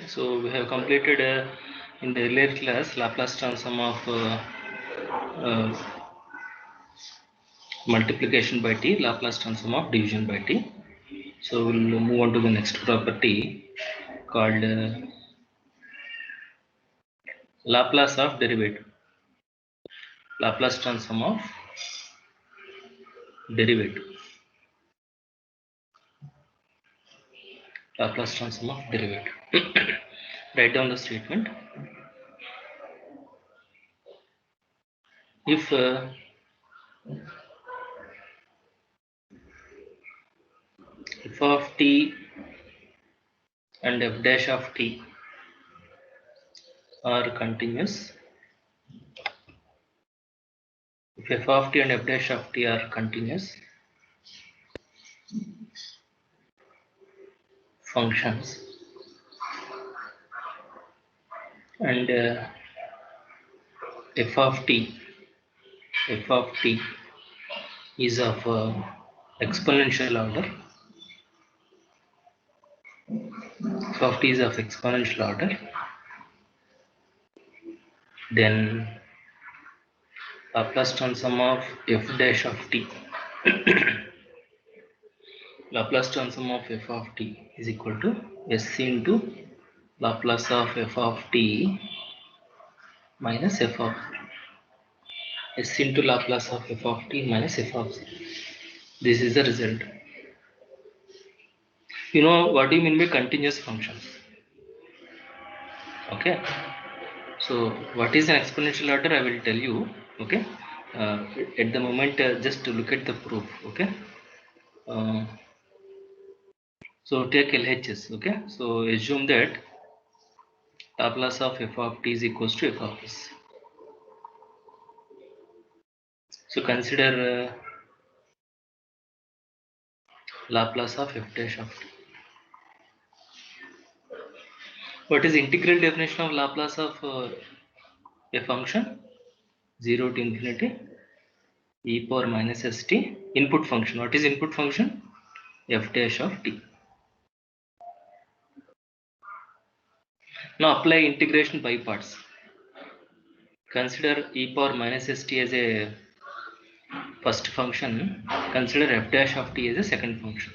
So we have completed in the earlier class Laplace transform of multiplication by t, Laplace transform of division by t. So we'll move on to the next property called Laplace of derivative. Laplace transform of derivative. Laplace transform of derivative. Write down the statement. If f of t and f dash of t are continuous, if f of t and f dash of t are continuous functions, and f of t is of exponential order, f of t is of exponential order, then Laplace transform of f dash of t Laplace transform of f of t is equal to s into Laplace of f of t minus f of s into Laplace of f of t minus f of 0. This is the result. You know what do you mean by continuous functions? Okay. So what is an exponential order? I will tell you. Okay. At the moment, just to look at the proof. Okay. So take LHS. Okay. So assume that Laplace of f of t is equals to f of s. So consider Laplace of f dash of t. What is integral definition of Laplace of a function? 0 to infinity e power minus st. Input function. What is input function? F dash of t. Now apply integration by parts. Consider e power minus st as a first function. Consider f dash of t as a second function.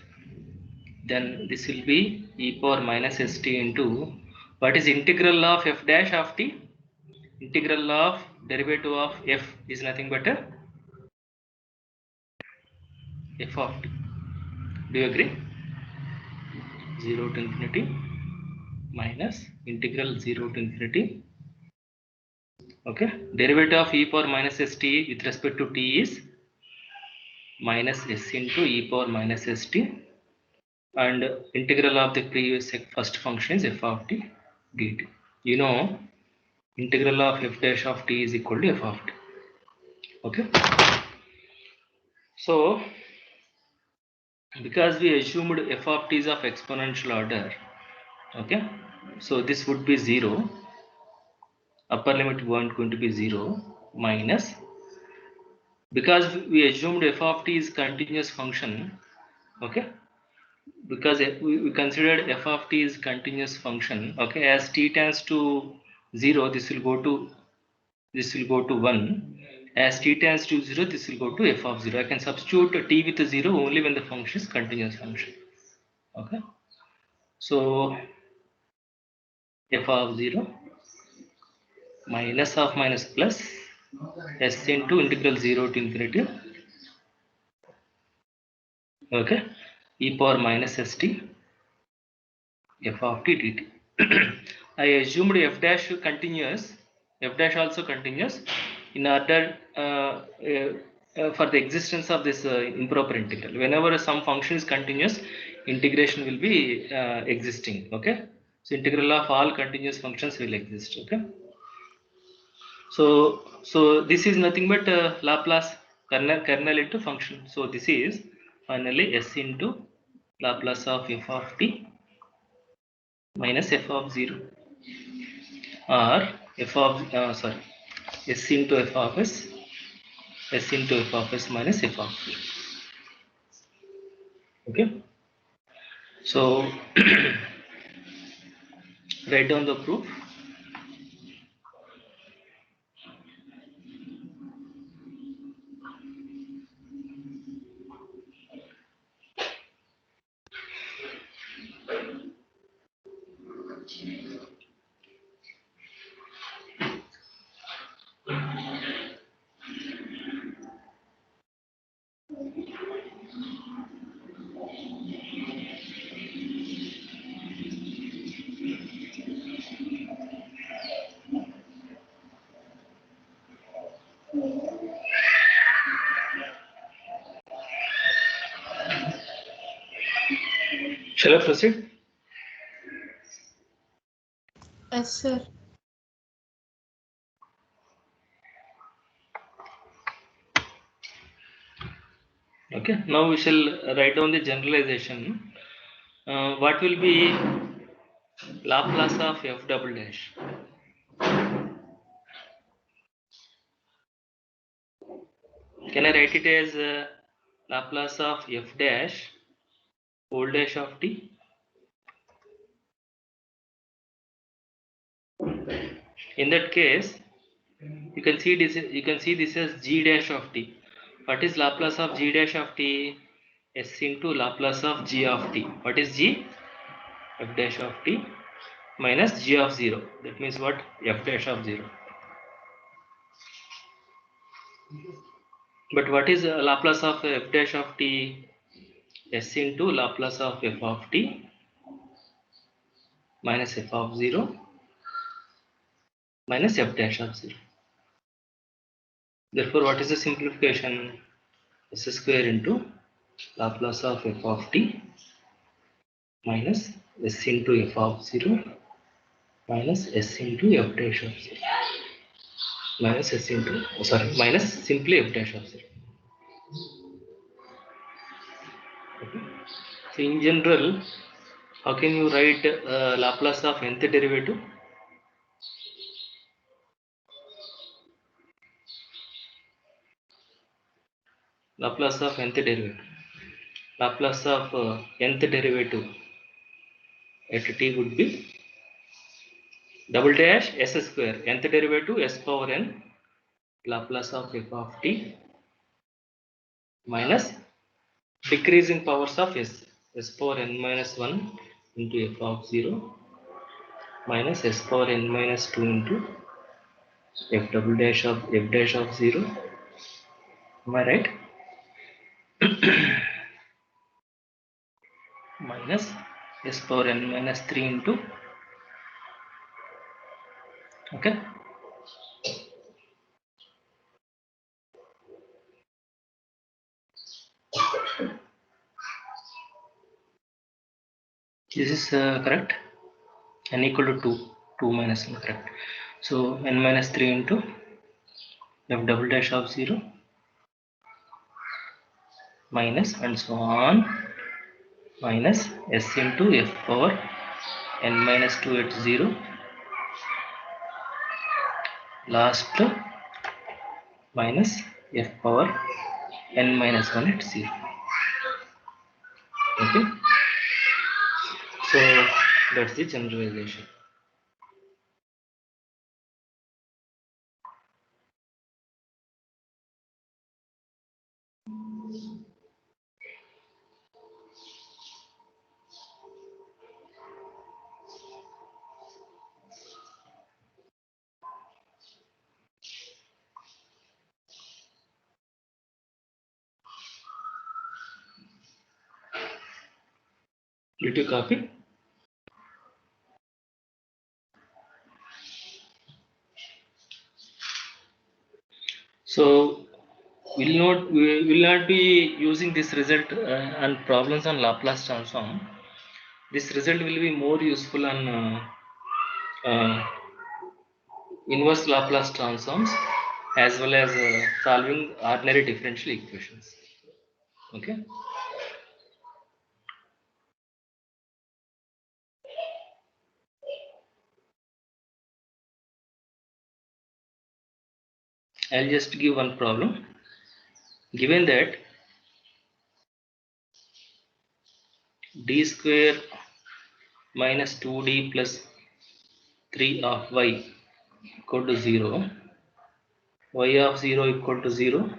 Then this will be e power minus st into what is integral of f dash of t? Integral of derivative of f is nothing but a f of t. Do you agree? 0 to infinity minus integral 0 to infinity. Okay. Derivative of e power minus st with respect to t is minus s into e power minus st, and integral of the previous first function is f of t dt. You know, integral of f dash of t is equal to f of t. Okay. So because we assumed f of t is of exponential order, okay, so this would be 0, upper limit going to be 0 minus, because we assumed f of t is continuous function, okay, because we considered f of t is continuous function, okay, as t tends to 0, this will go to 1. As t tends to 0, this will go to f of 0. I can substitute t with 0 only when the function is continuous function. Okay. So f of 0 minus of minus plus s into integral 0 to infinity. Okay. E power minus st f of t dt. I assumed f dash continuous, f dash also continuous, in order for the existence of this improper integral. Whenever some function is continuous, integration will be existing. Okay, so integral of all continuous functions will exist. Okay, so this is nothing but Laplace kernel into function. So this is finally s into Laplace of f of t minus f of 0, or f of s into f of s, s into f of s minus f of 0. Okay, so Write down the proof. Shall I proceed? Yes, sir. Okay, now we shall write down the generalization. What will be Laplace of f double dash? Can I write it as Laplace of f dash whole dash of t? In that case, you can see this as g dash of t. What is Laplace of g dash of t? S into Laplace of g of t. What is g? F dash of t minus g of 0. That means what? F dash of 0. But what is Laplace of f dash of t? S into Laplace of f of t minus f of 0 minus f dash of 0. Therefore, what is the simplification? S square into Laplace of f of t minus s into f of 0 minus s into f dash of 0 minus s into minus simply f dash of 0. Okay. So in general, how can you write Laplace of nth derivative? Laplace of nth derivative. Laplace of nth derivative at t would be double dash s square nth derivative s power n Laplace of f of t minus decreasing powers of s power n minus 1 into f of 0 minus s power n minus 2 into f double dash of f dash of 0. Am I right? Minus s power n minus 3 into, okay, this is correct. N equal to 2, 2 minus 1, correct. So n minus 3 into f double dash of 0 minus and so on minus s into f power n minus 2 at 0 last minus f power n minus 1 at 0. Okay, so that's the generalization. Did you copy? So we will not be using this result on problems on Laplace transform. This result will be more useful on inverse Laplace transforms as well as solving ordinary differential equations. Okay. I'll just give one problem. Given that d square minus 2d plus 3 of y equal to 0, y of 0 equal to 0,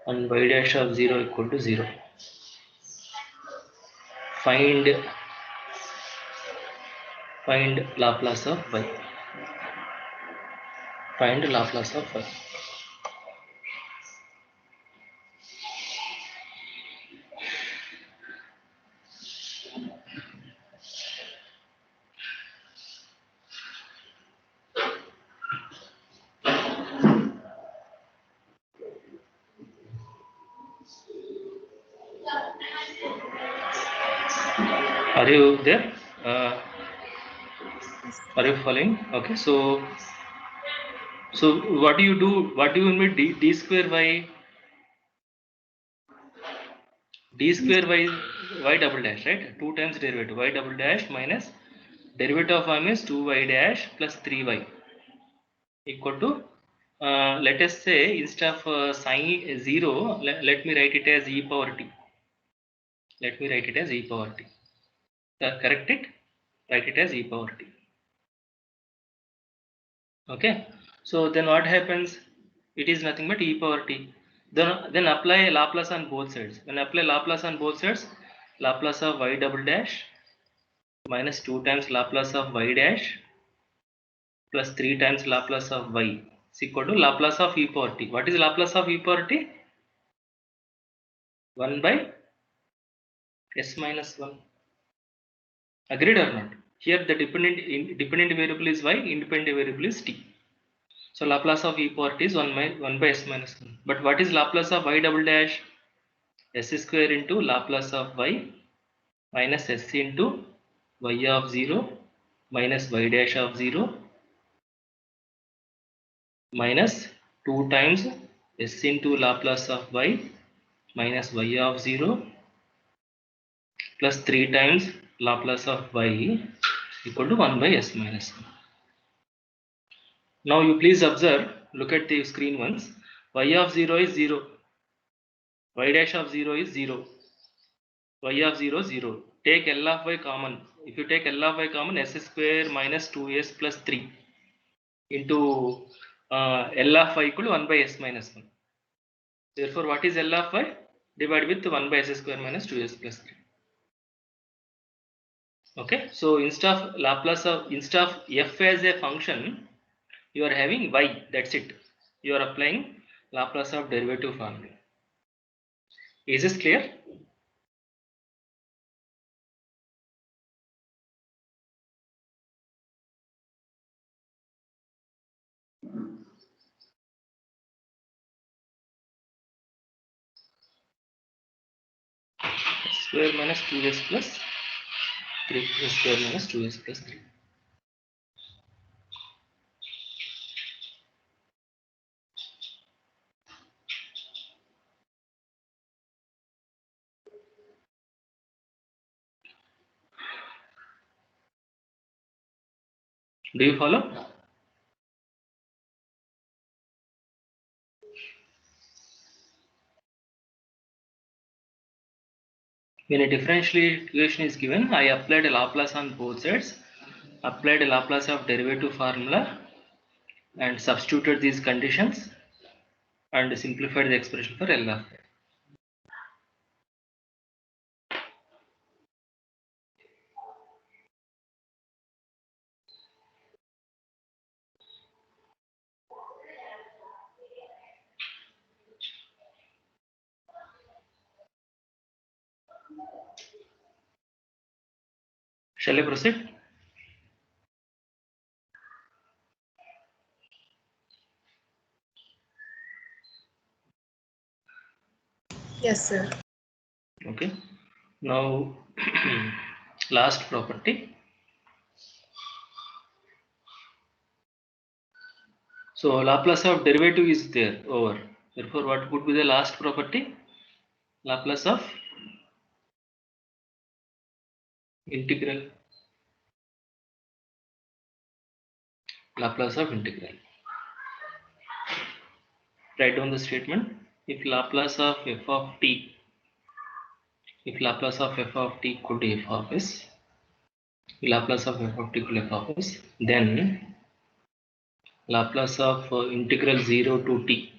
and y dash of 0 equal to 0. Find Laplace of y. Find Laplace of y. Are you there? Are you following? Okay, so what do you do? What do you mean d square y? D square y double dash, right? 2 times derivative y double dash minus derivative of m is 2y dash plus 3y equal to let us say instead of sign 0, let me write it as e power t. Let me write it as e power t. Correct it? Write it as e power t. Okay. So then what happens? It is nothing but e power t. Then apply Laplace on both sides. When apply Laplace on both sides, Laplace of y double dash minus 2 times Laplace of y dash plus 3 times Laplace of y is equal to Laplace of e power t. What is Laplace of e power t? 1 by s minus 1. Agreed or not? Here the dependent variable is y, independent variable is t. So Laplace of e power t is 1 by s minus 1. But what is Laplace of y double dash? S square into Laplace of y minus s into y of 0 minus y dash of 0 minus 2 times s into Laplace of y minus y of 0 plus 3 times Laplace of y equal to 1 by s minus 1. Now you please observe, look at the screen once. Y of 0 is 0, y dash of 0 is 0, y of 0 0. Take L of y common. If you take L of y common, s square minus 2s plus 3 into L of y equal to 1 by s minus 1. Therefore, what is L of y? Divide with 1 by s square minus 2s plus 3. Okay, so instead of f as a function, you are having y. That's it. You are applying Laplace of derivative formula. Is this clear? S square minus 2s plus 3 s square minus 2s plus 3. Do you follow? When a differential equation is given, I applied a Laplace on both sides, applied a Laplace of derivative formula, and substituted these conditions and simplified the expression for L of y. Shall I proceed? Yes, sir. Okay. Now, last property. So Laplace of derivative is there over. Therefore, what would be the last property? Laplace of integral. Laplace of integral. Write down the statement. If Laplace of f of t equal to f of s, Laplace of f of t equal f of s. Then Laplace of integral 0 to t.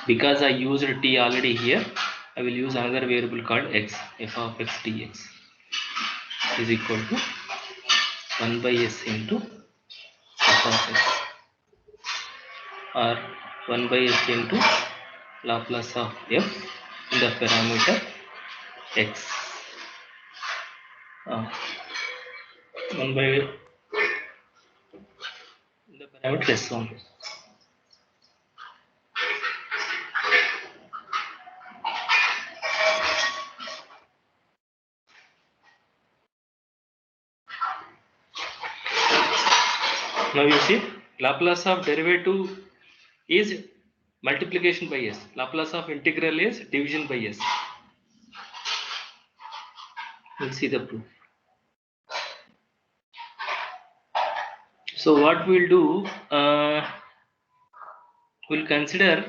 Because I used t already here, I will use another variable called x, f of x dx is equal to 1 by s into f of x, or 1 by s into Laplace of f in the parameter x. 1 by the parameter s1. Now you see, Laplace of derivative is multiplication by s. Laplace of integral is division by s. We'll see the proof. So what we'll do, we'll consider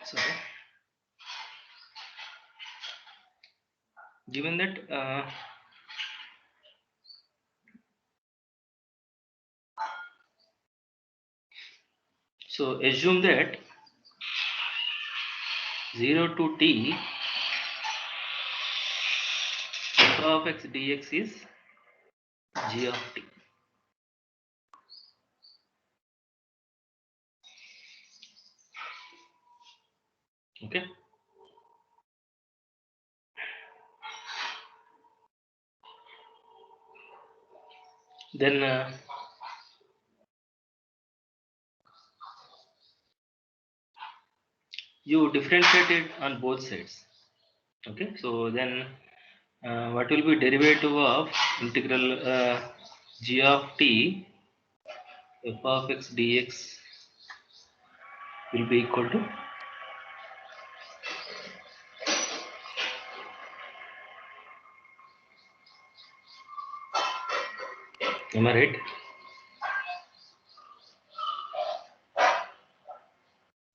sorry, given that so assume that 0 to t f of x dx is g of t. Okay. Then you differentiate it on both sides. Okay. So then what will be derivative of integral g of t f of x dx will be equal to am I right?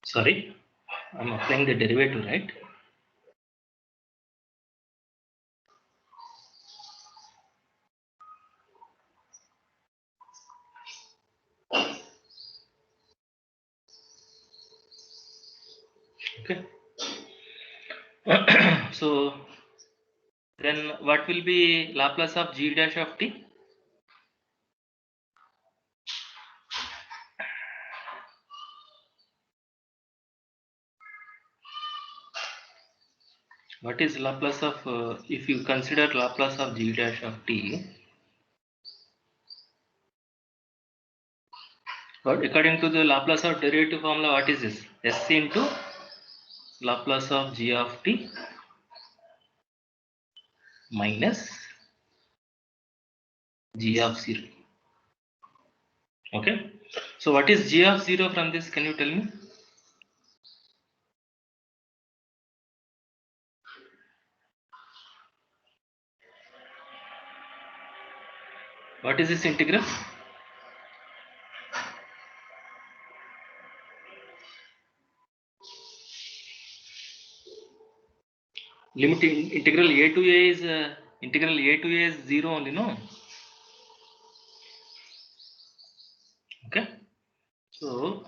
Sorry, I'm applying the derivative, right? Okay. So then what will be Laplace of g dash of t? What is Laplace of, if you consider Laplace of g dash of t, what according to the Laplace of derivative formula, what is this? S into Laplace of g of t minus g of 0. Okay. So what is g of 0 from this? Can you tell me? What is this integral? Limit integral a to a is integral a to a is 0 only, no? Okay. So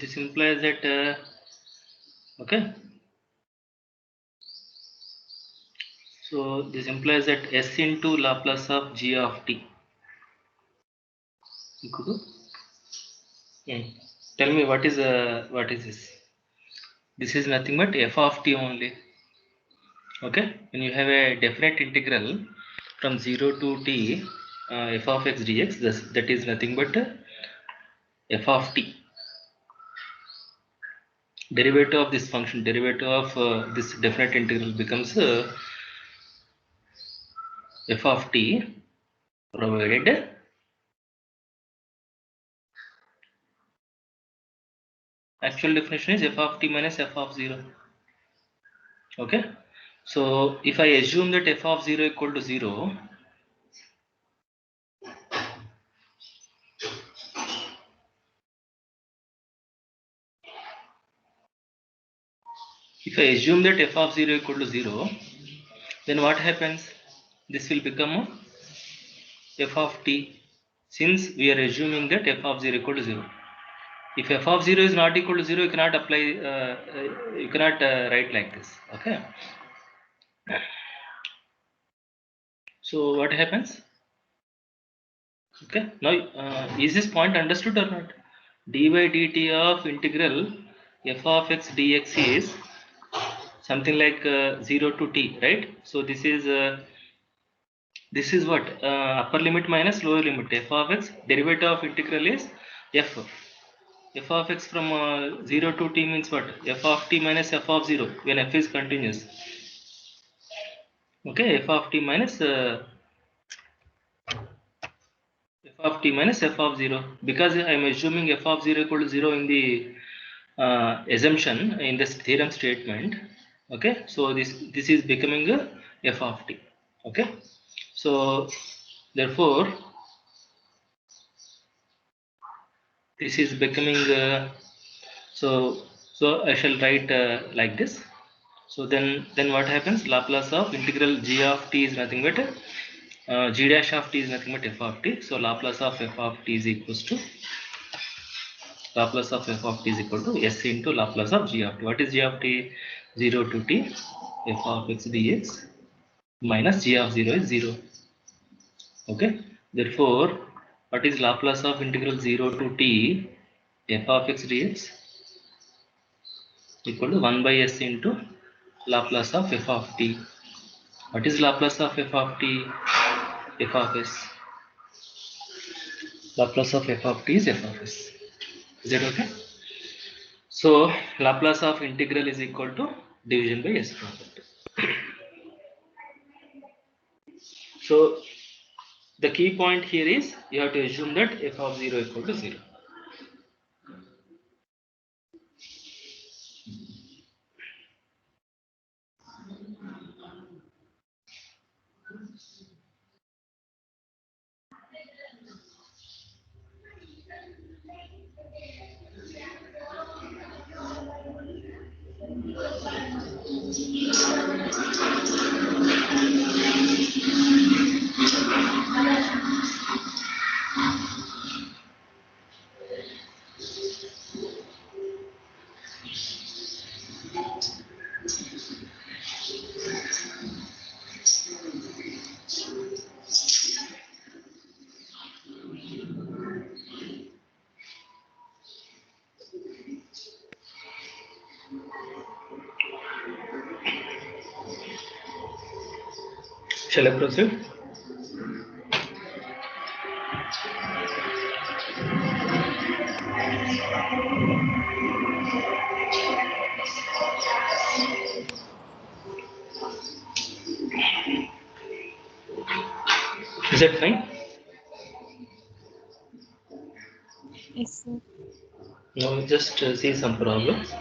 this implies that okay. So this implies that s into Laplace of g of t equal to. Tell me what is this? This is nothing but f of t only. Okay. When you have a definite integral from 0 to t f of x dx, that is nothing but f of t. Derivative of this function, derivative of this definite integral becomes f of t, provided actual definition is f of t minus f of 0. Okay. So if I assume that f of 0 equal to 0, If I assume that f of 0 equal to 0, then what happens? This will become a f of t, since we are assuming that f of 0 equal to 0. If f of 0 is not equal to 0, you cannot apply, you cannot write like this. Okay. So what happens? Okay. Now, is this point understood or not? D by dt of integral f of x dx is something like 0 to t, right? So this is what, upper limit minus lower limit. F of x, derivative of integral is f. F of x from 0 to t means what? F of t minus f of 0 when f is continuous. Okay, f of t minus f of t minus f of 0, because I am assuming f of 0 equal to 0 in the assumption in this theorem statement. Okay, so this is becoming a f of t. Okay, so therefore this is becoming so I shall write like this. So then what happens? Laplace of integral g of t is nothing but g dash of t is nothing but f of t. So Laplace of f of t is equals to Laplace of f of t is equal to s into Laplace of g of t. What is g of t? 0 to t f of x dx minus g of 0 is 0. Okay. Therefore, what is Laplace of integral 0 to t f of x dx? Equal to 1 by s into Laplace of f of t. What is Laplace of f of t? F of s. Laplace of f of t is f of s. Is that okay? So Laplace of integral is equal to division by s property. So the key point here is you have to assume that f of 0 equal to 0. Shall I proceed? Is that fine? Yes, sir. Now just see some problems,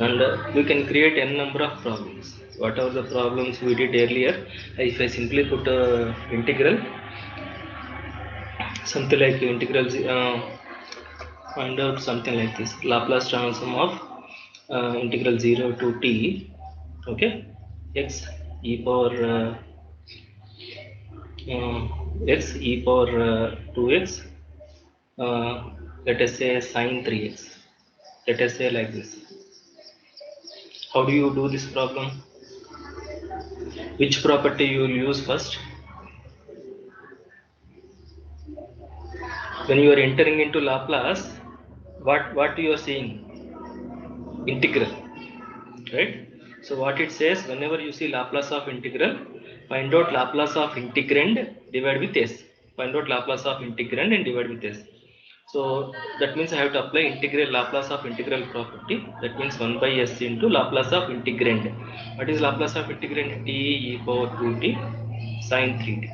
and we can create n number of problems. Whatever the problems we did earlier, if I simply put integral, something like integral, find out something like this: Laplace transform of integral 0 to t, okay, x e power x e power 2x, let us say sine 3x. Let us say like this. How do you do this problem? Which property you will use first? When you are entering into Laplace, what you are seeing? Integral, right? So what it says, whenever you see Laplace of integral, find out Laplace of integrand, divide with s. Find out Laplace of integrand and divide with s. So that means I have to apply integral Laplace of integral property. That means 1 by s into Laplace of integrand. What is Laplace of integrand? T e power 2t sine 3t.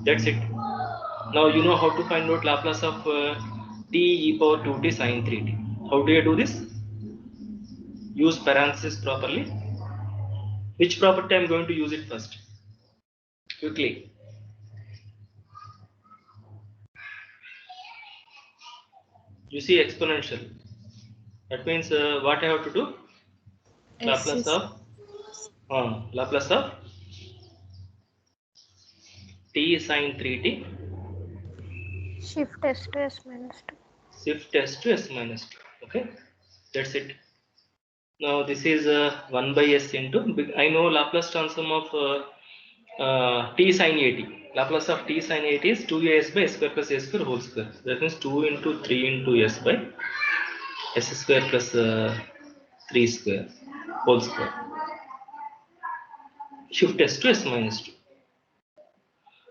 That's it. Now you know how to find out Laplace of t e power 2t sine 3t. How do you do this? Use parenthesis properly. Which property I am going to use it first? Quickly. You see exponential. That means what I have to do? S Laplace is of t sine 3t shift S to S minus 2. shift s to s minus 2. Okay, that's it. Now this is 1 by s into, I know Laplace transform of t sine at. Laplace of t sine at is 2as by s square plus a square whole square. That means 2 into 3 into s by s square plus 3 square whole square. Shift s to s minus 2.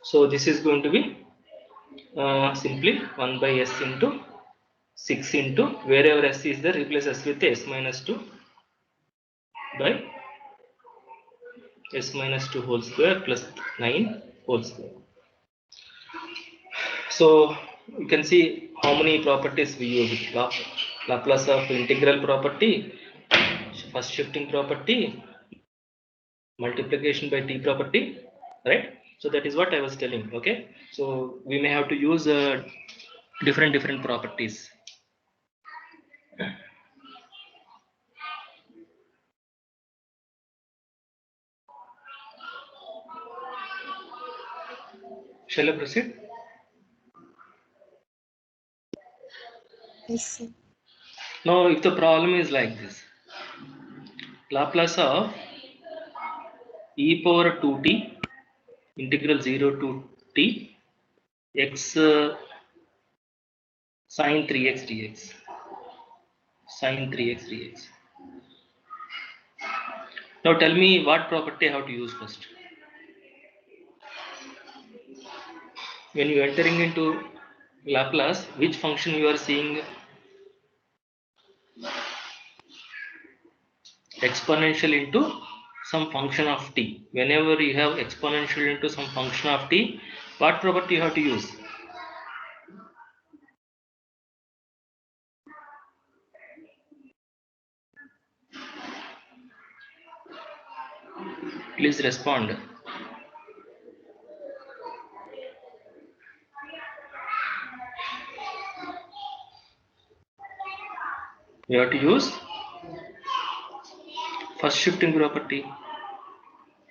So this is going to be simply 1 by s into 6 into, wherever s is there, replace s with s minus 2 by s minus 2 whole square plus 9 whole square. So you can see how many properties we use. Laplace of integral property, first shifting property, multiplication by t property, right? So that is what I was telling. Okay, so we may have to use different properties. Shall I proceed? Yes, sir. Now if the problem is like this, Laplace of e power 2t integral 0 to t x sine 3x dx, sine 3x dx. Now tell me what property I have to use first. When you are entering into Laplace, which function you are seeing exponential into some function of t? Whenever you have exponential into some function of t, what property you have to use? Please respond. You have to use first shifting property.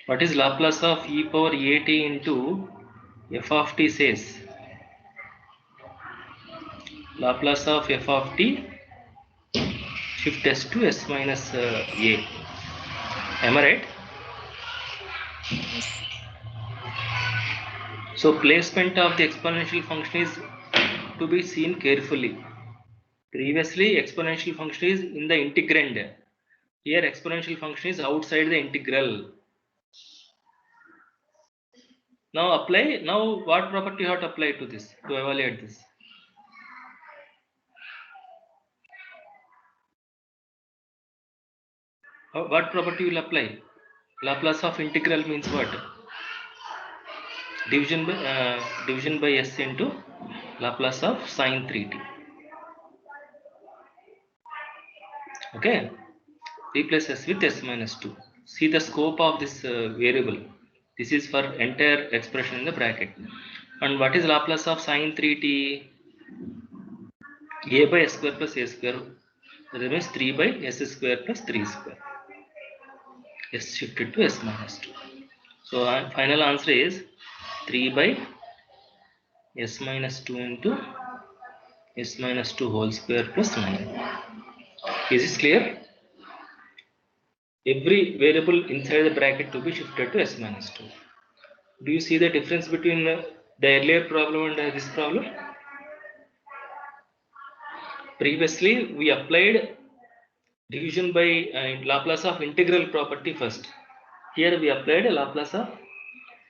What is Laplace of e power at into f of t says? Laplace of f of t shift s to s minus a. Am I right? Yes. So placement of the exponential function is to be seen carefully. Previously exponential function is in the integrand. Here exponential function is outside the integral. Now apply. Now what property you have to apply to this to evaluate this? What property will apply? Laplace of integral means what? Division by s into Laplace of sine 3t. Okay, replace s with s minus 2. See the scope of this variable. This is for entire expression in the bracket. And what is Laplace of sine 3t? A by s square plus a square. That means 3 by s square plus 3 square. S shifted to s minus 2. So final answer is 3 by s minus 2 into s minus 2 whole square plus 9. Is this clear? Every variable inside the bracket to be shifted to s minus 2. Do you see the difference between the earlier problem and this problem? Previously we applied division by Laplace of integral property first. Here we applied Laplace of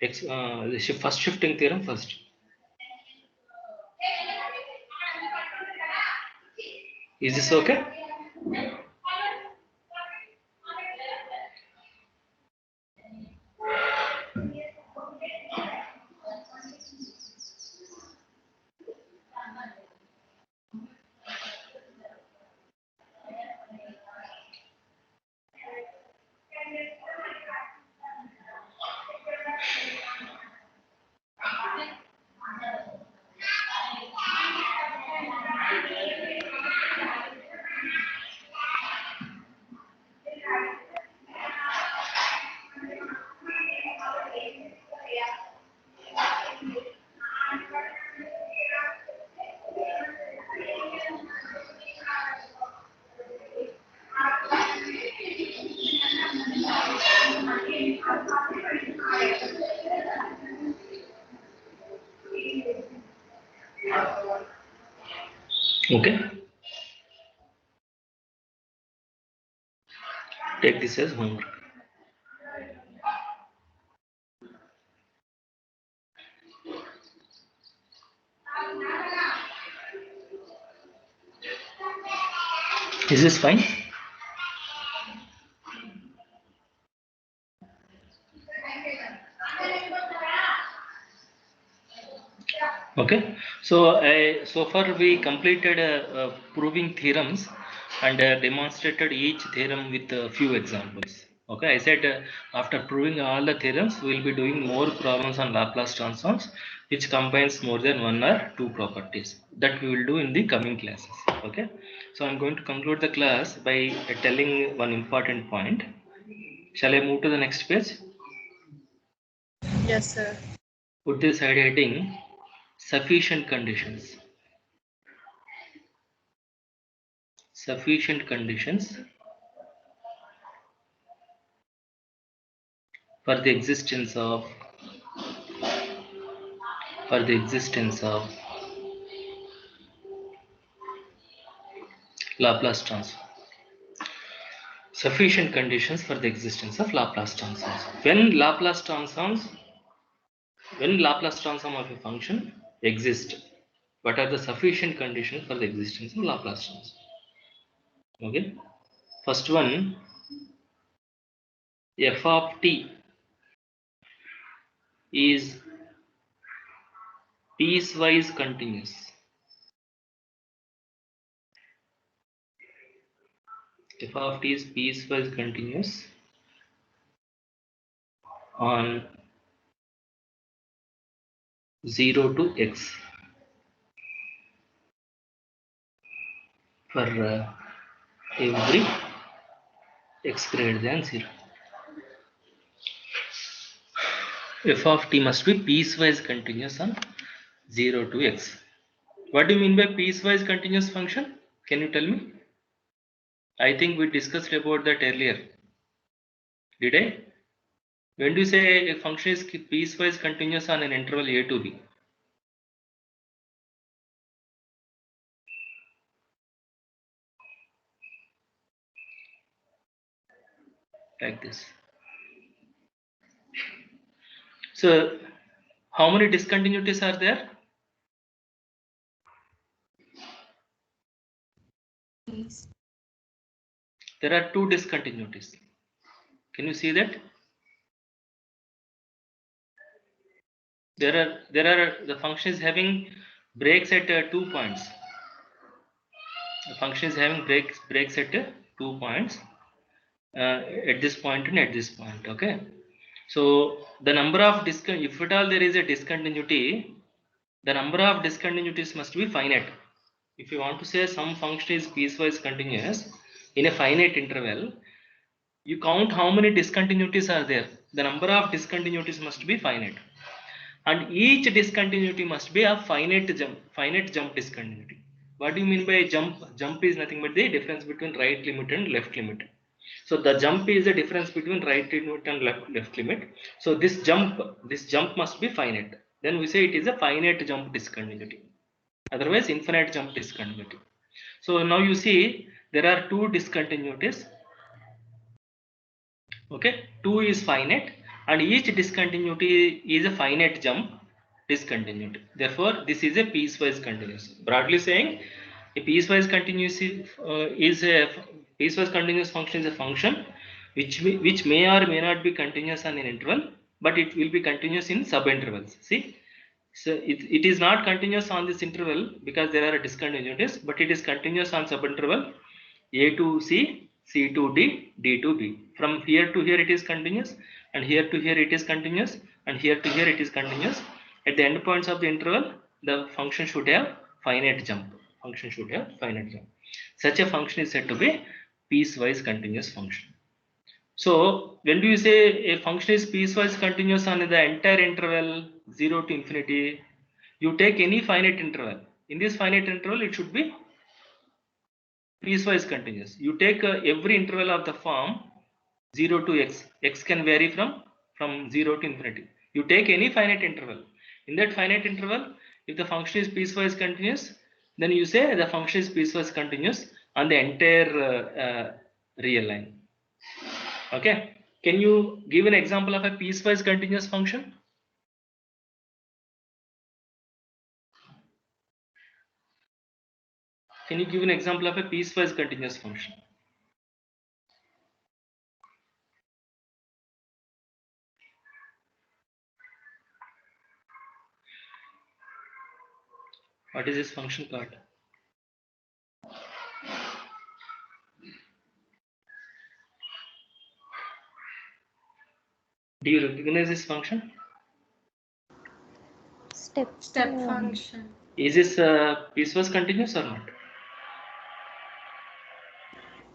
the first shifting theorem first. Is this okay? Take this as homework. Is this fine? Okay, so far we completed proving theorems and demonstrated each theorem with a few examples. Okay, I said after proving all the theorems, we will be doing more problems on Laplace transforms, which combines more than one or two properties. That we will do in the coming classes. Okay, so I'm going to conclude the class by telling one important point. Shall I move to the next page? Yes, sir. Put this side heading sufficient conditions. Sufficient conditions for the existence of Laplace transform. Sufficient conditions for the existence of Laplace transforms. When Laplace transform of a function exist, what are the sufficient conditions for the existence of Laplace transform? Okay, first one, f of t is piecewise continuous. F of t is piecewise continuous on 0 to x for every x greater than 0. F of t must be piecewise continuous on 0 to x. What do you mean by piecewise continuous function? Can you tell me? I think we discussed about that earlier. Did I? When do you say a function is piecewise continuous on an interval a to b? Like this. So, how many discontinuities are there? Yes. There are two discontinuities. Can you see that? The function is having breaks at 2 points. The function is having breaks at 2 points. At this point and at this point. Okay, so the number of if at all there is a discontinuity, the number of discontinuities must be finite. If you want to say some function is piecewise continuous in a finite interval, you count how many discontinuities are there. The number of discontinuities must be finite, and each discontinuity must be a finite jump discontinuity. What do you mean by jump? Jump is nothing but the difference between right limit and left limit. So the jump is the difference between right limit and left limit. So this jump must be finite. Then we say it is a finite jump discontinuity. Otherwise, infinite jump discontinuity. So now you see there are two discontinuities. Okay, 2 is finite, and each discontinuity is a finite jump discontinuity. Therefore, this is a piecewise continuous. Broadly saying, a piecewise continuous function is a function which may or may not be continuous on an interval, but it will be continuous in subintervals. See, so it is not continuous on this interval because there are discontinuities, but it is continuous on subinterval a to c, c to d, d to b. From here to here it is continuous, and here to here it is continuous, and here to here it is continuous. At the endpoints of the interval, the function should have finite jump. Function should have finite jump. Such a function is said to be piecewise continuous function. So when do you say a function is piecewise continuous on the entire interval 0 to infinity? You take any finite interval. In this finite interval, it should be piecewise continuous. You take every interval of the form 0 to x. X can vary from 0 to infinity. You take any finite interval. In that finite interval, if the function is piecewise continuous, then you say the function is piecewise continuous on the entire real line. Okay. Can you give an example of a piecewise continuous function? Can you give an example of a piecewise continuous function? What is this function called? Do you recognize this function? Step function. Is this piecewise continuous or not?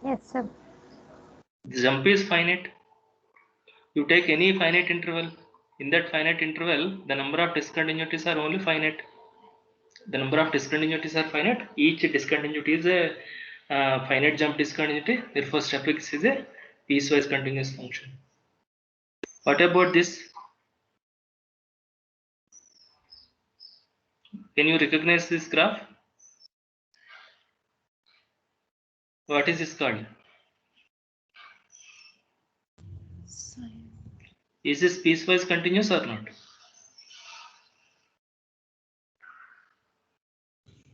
Yes, sir. The jump is finite. You take any finite interval. In that finite interval, the number of discontinuities are only finite. The number of discontinuities are finite. Each discontinuity is a finite jump discontinuity. Therefore, step x is a piecewise continuous function. What about this? Can you recognize this graph? What is this called? Is this piecewise continuous or not?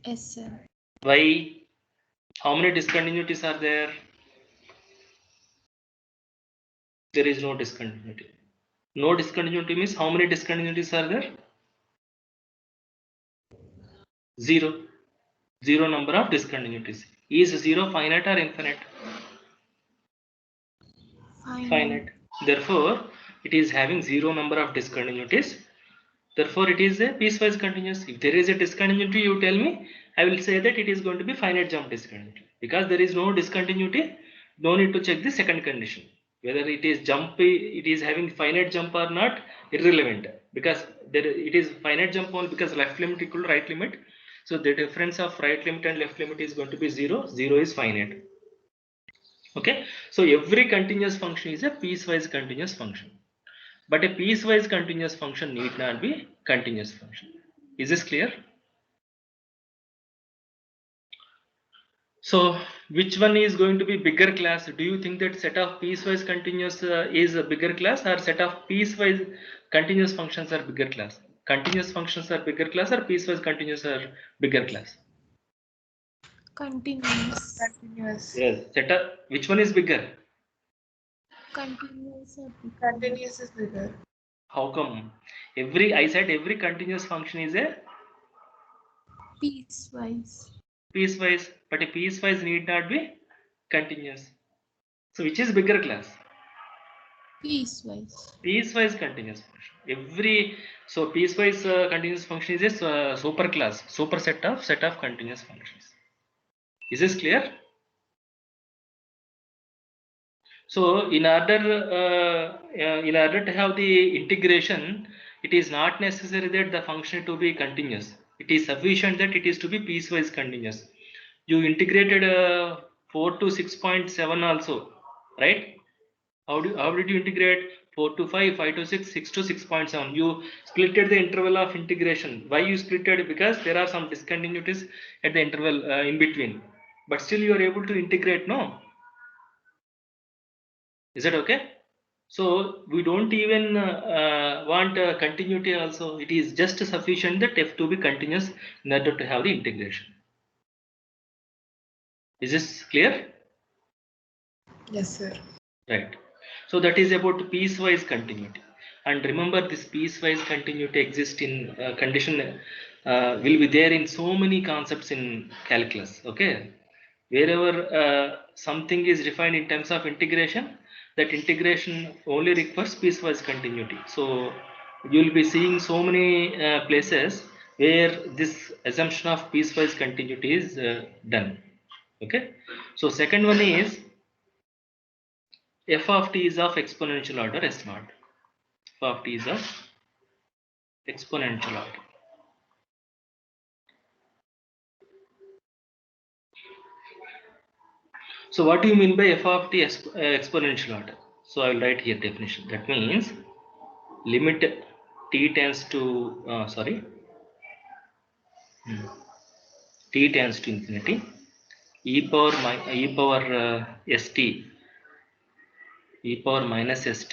Yes, sir. Why? How many discontinuities are there? There is no discontinuity. No discontinuity means how many discontinuities are there? Zero. Zero number of discontinuities. Is zero finite or infinite? Finite. Therefore, it is having zero number of discontinuities. Therefore, it is a piecewise continuous. If there is a discontinuity, you tell me, I will say that it is going to be finite jump discontinuity. Because there is no discontinuity, no need to check the second condition. Whether it is it is having finite jump or not, irrelevant. Because it is finite jump only because left limit equal to right limit. So the difference of right limit and left limit is going to be 0. 0 is finite. Okay. So every continuous function is a piecewise continuous function. But a piecewise continuous function need not be continuous function. Is this clear? So which one is going to be bigger class? Do you think that set of piecewise continuous is a bigger class, or set of piecewise continuous functions are bigger class? Continuous functions are bigger class, or piecewise continuous are bigger class? Continuous. Yes. Which one is bigger? Continuous is bigger. How come? I said every continuous function is a Piecewise. piecewise, but a piecewise need not be continuous. So which is bigger class? Piecewise. Piecewise continuous function. So piecewise continuous function is a superset of continuous functions. Is this clear? So in order to have the integration, it is not necessary that the function to be continuous. It is sufficient that it is to be piecewise continuous. You integrated 4 to 6.7 also, right? How did you integrate 4 to 5, 5 to 6, 6 to 6.7? You splitted the interval of integration. Why you splitted it? Because there are some discontinuities at the interval in between. But still you are able to integrate, no? Is that okay? So we don't even want continuity also. It is just sufficient that f to be continuous in order to have the integration. Is this clear? Yes, sir. Right. So that is about piecewise continuity. And remember, this piecewise continuity exists in condition will be there in so many concepts in calculus. Okay, wherever something is defined in terms of integration, that integration only requires piecewise continuity. So you will be seeing so many places where this assumption of piecewise continuity is done. Okay. So second one is f of t is of exponential order s naught. F of t is of exponential order. So what do you mean by f of t exponential order? So I will write here definition. That means limit t tends to t tends to infinity, e power st e power minus st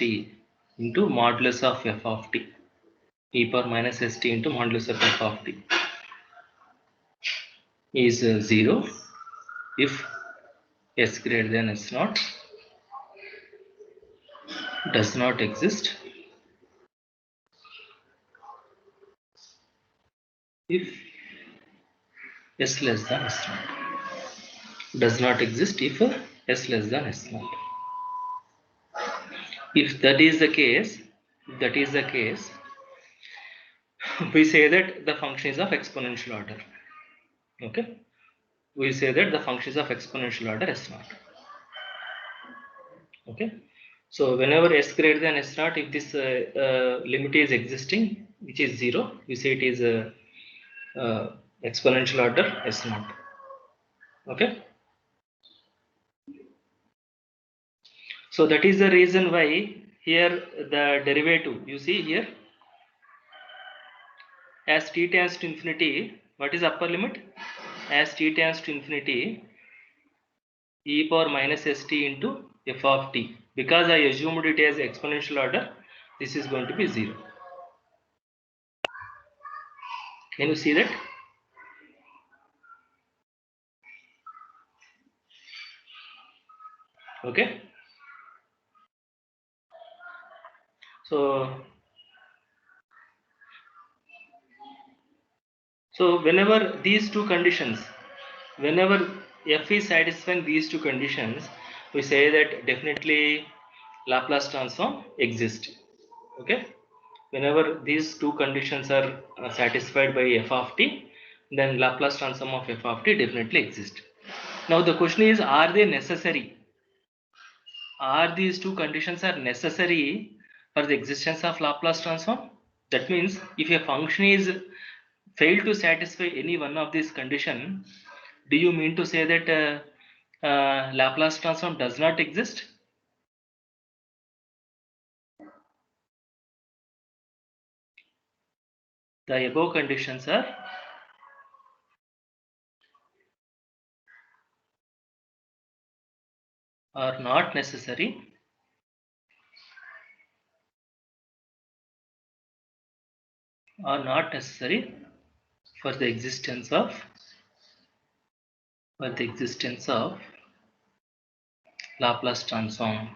into modulus of f of t. E power minus st into modulus of f of t is 0 if s greater than s naught does not exist if s less than s naught does not exist if s less than s naught. If that is the case, we say that the function is of exponential order. Okay, we say that the function is of exponential order s naught. Okay, so whenever s greater than s naught, if this limit is existing, which is 0, we say it is exponential order s naught. Okay, so that is the reason why here the derivative, you see here, as t tends to infinity, what is upper limit? As t tends to infinity, e power minus st into f of t. Because I assumed it as exponential order, this is going to be 0. Can you see that? Okay. So whenever these two conditions, whenever f is satisfying these two conditions, we say that definitely Laplace transform exists. Okay, whenever these two conditions are satisfied by f of t, then Laplace transform of f of t definitely exists. Now the question is, are they necessary? Are these two conditions are necessary for the existence of Laplace transform? That means if a function is fail to satisfy any one of these condition, do you mean to say that Laplace transform does not exist? The above conditions are not necessary for the existence of Laplace transform.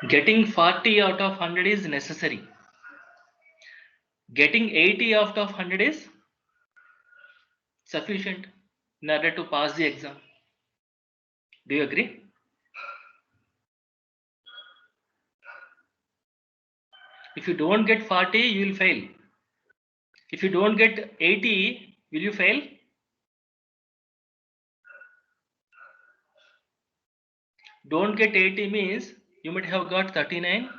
Getting 40 out of 100 is necessary. Getting 80 out of 100 is sufficient in order to pass the exam. Do you agree? If you don't get 40, you will fail. If you don't get 80, will you fail? Don't get 80 means you might have got 39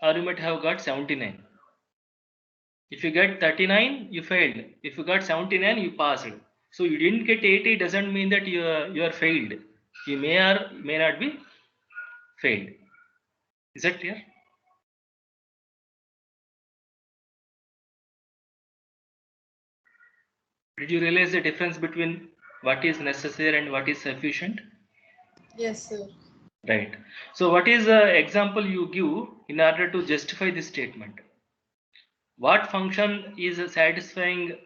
or you might have got 79. If you get 39, you failed. If you got 79, you passed. So you didn't get 80 doesn't mean that you are failed. You may or may not be failed. Is that clear? Did you realize the difference between what is necessary and what is sufficient? Yes, sir. Right. So what is the example you give in order to justify this statement? What function is satisfying,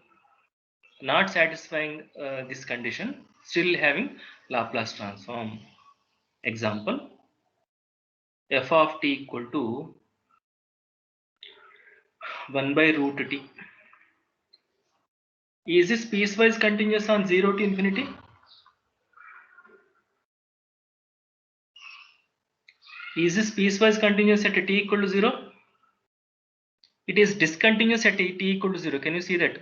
not satisfying this condition, still having Laplace transform? Example, f of t equal to 1 by root t. Is this piecewise continuous on 0 to infinity? Is this piecewise continuous at t equal to 0? It is discontinuous at t equal to 0. Can you see that?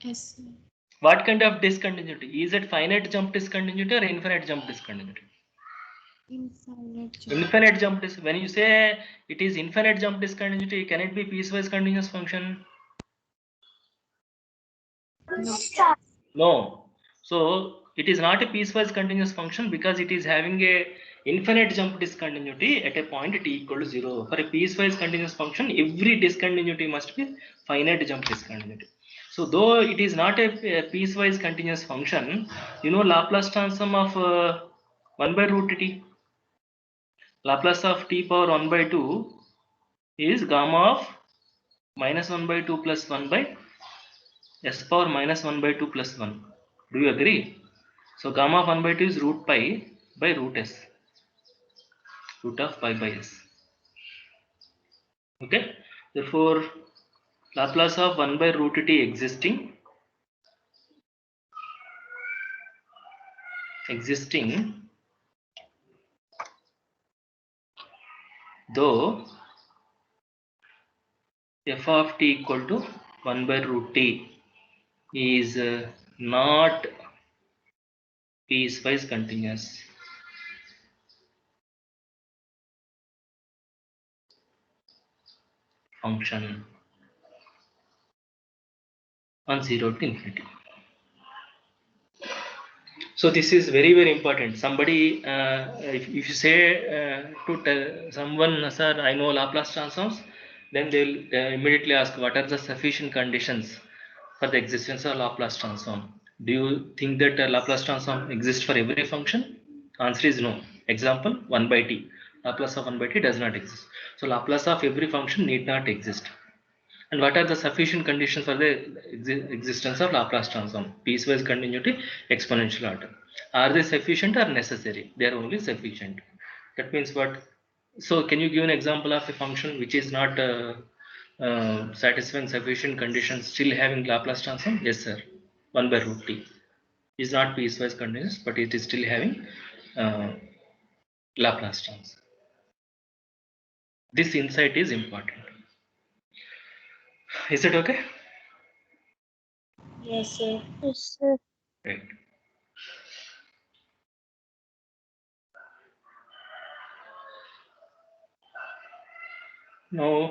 Yes, sir. What kind of discontinuity? Is it finite jump discontinuity or infinite jump discontinuity? Infinite jump is when you say it is infinite jump discontinuity, can it be piecewise continuous function? No. No. So it is not a piecewise continuous function because it is having a infinite jump discontinuity at a point t equal to 0. For a piecewise continuous function, every discontinuity must be finite jump discontinuity. So though it is not a piecewise continuous function, you know Laplace transform of 1 by root t. Laplace of t power 1 by 2 is gamma of minus 1 by 2 plus 1 by s power minus 1 by 2 plus 1. Do you agree? So gamma of 1 by 2 is root pi by root s. Root of pi by s. Okay. Therefore, Laplace of 1 by root t existing though f of t equal to 1 by root t is not piecewise continuous. Function on 0 to infinity. So this is very, very important. Somebody, if you say to tell someone, sir, I know Laplace transforms, then they'll immediately ask, what are the sufficient conditions for the existence of Laplace transform? Do you think that Laplace transform exists for every function? Answer is no. Example, 1 by t. Laplace of 1 by t does not exist. So Laplace of every function need not exist. And what are the sufficient conditions for the existence of Laplace transform? Piecewise continuity, exponential order. Are they sufficient or necessary? They are only sufficient. That means what? So can you give an example of a function which is not satisfying sufficient conditions, still having Laplace transform? Yes, sir. 1 by root t is not piecewise continuous, but it is still having Laplace transform. This insight is important. Is it okay? Yes, sir. Yes, sir. Right. Now